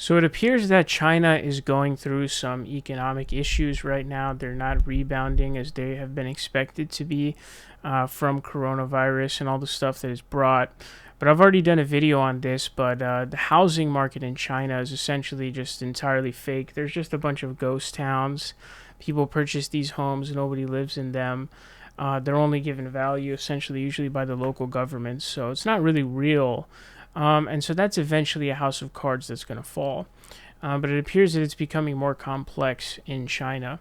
So it appears that China is going through some economic issues right now. They're not rebounding as they have been expected to be from coronavirus and all the stuff that is brought. But I've already done a video on this, but the housing market in China is essentially just entirely fake. There's just a bunch of ghost towns. People purchase these homes, nobody lives in them. They're only given value essentially usually by the local governments, so it's not really real. And so that's eventually a house of cards that's going to fall. But it appears that it's becoming more complex in China.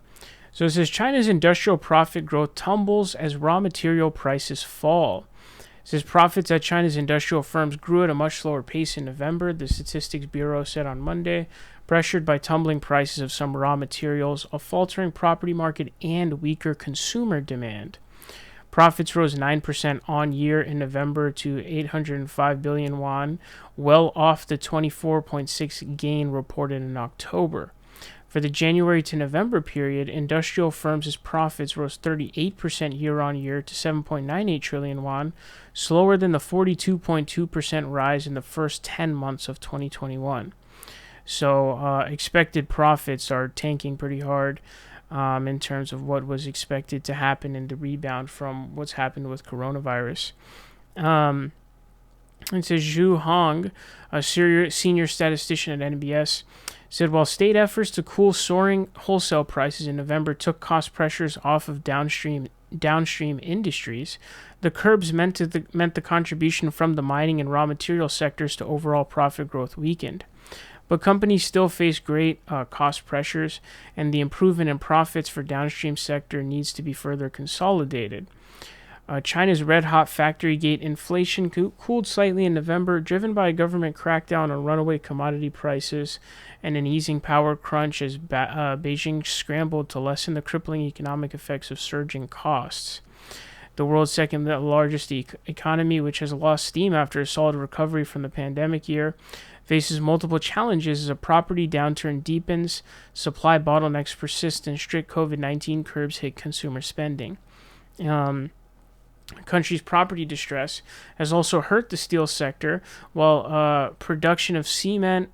So it says China's industrial profit growth tumbles as raw material prices fall. It says profits at China's industrial firms grew at a much slower pace in November, the Statistics Bureau said on Monday, pressured by tumbling prices of some raw materials, a faltering property market, and weaker consumer demand. Profits rose 9% on year in November to 805 billion yuan, well off the 24.6 gain reported in October. For the January to November period, industrial firms' profits rose 38% year on year to 7.98 trillion yuan, slower than the 42.2% rise in the first 10 months of 2021. So expected profits are tanking pretty hard. In terms of what was expected to happen in the rebound from what's happened with coronavirus. It says Zhu Hong, a senior statistician at NBS, said while state efforts to cool soaring wholesale prices in November took cost pressures off of downstream industries, the curbs meant the contribution from the mining and raw material sectors to overall profit growth weakened. But companies still face great cost pressures, and the improvement in profits for downstream sector needs to be further consolidated. China's red-hot factory gate inflation cooled slightly in November, driven by a government crackdown on runaway commodity prices and an easing power crunch as Beijing scrambled to lessen the crippling economic effects of surging costs. The world's second largest economy, which has lost steam after a solid recovery from the pandemic year, faces multiple challenges as a property downturn deepens, supply bottlenecks persist, and strict COVID-19 curbs hit consumer spending. Country's property distress has also hurt the steel sector, while production of cement,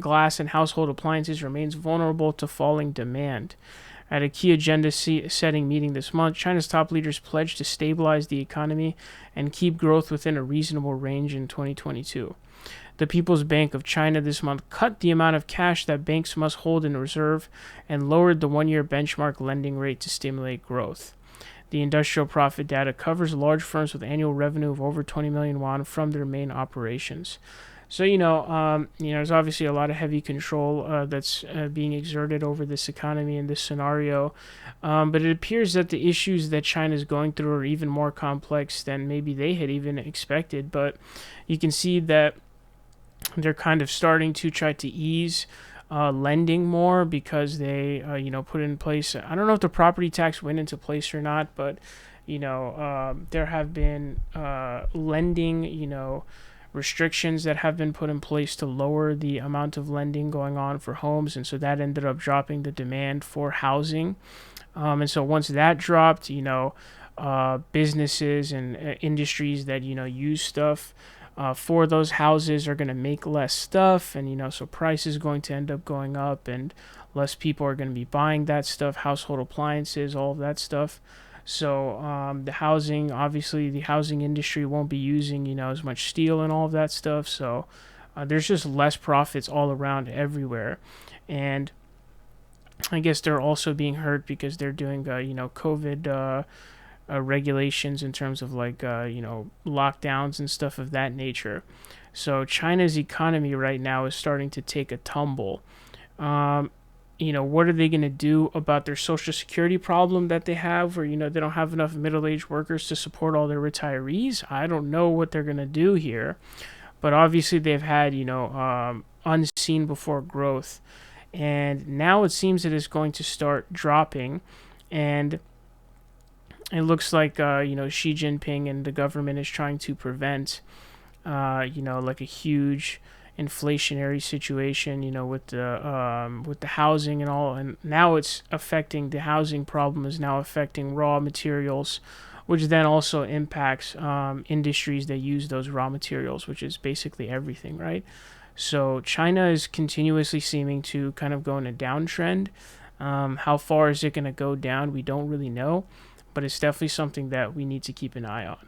glass, and household appliances remains vulnerable to falling demand. At a key agenda-setting meeting this month, China's top leaders pledged to stabilize the economy and keep growth within a reasonable range in 2022. The People's Bank of China this month cut the amount of cash that banks must hold in reserve and lowered the one-year benchmark lending rate to stimulate growth. The industrial profit data covers large firms with annual revenue of over 20 million yuan from their main operations. So, there's obviously a lot of heavy control that's being exerted over this economy in this scenario. But it appears that the issues that China is going through are even more complex than maybe they had even expected. But you can see that they're kind of starting to try to ease lending more because they, put in place. I don't know if the property tax went into place or not, but, there have been lending, restrictions that have been put in place to lower the amount of lending going on for homes. And so that ended up dropping the demand for housing. And so once that dropped, businesses and industries that, use stuff for those houses are going to make less stuff, and so price is going to end up going up, and less people are going to be buying that stuff, household appliances, all of that stuff. So the housing industry won't be using as much steel and all of that stuff. So there's just less profits all around everywhere, and I guess they're also being hurt because they're doing COVID regulations in terms of lockdowns and stuff of that nature. So China's economy right now is starting to take a tumble. What are they going to do about their social security problem that they have, where they don't have enough middle-aged workers to support all their retirees? I don't know what they're going to do here, but obviously they've had unseen before growth, and now it seems that it's going to start dropping, and it looks like Xi Jinping and the government is trying to prevent like a huge inflationary situation, with the housing and all, and now it's affecting the housing problem is now affecting raw materials, which then also impacts industries that use those raw materials, which is basically everything, right? So China is continuously seeming to kind of go in a downtrend. How far is it going to go down? We don't really know, but it's definitely something that we need to keep an eye on.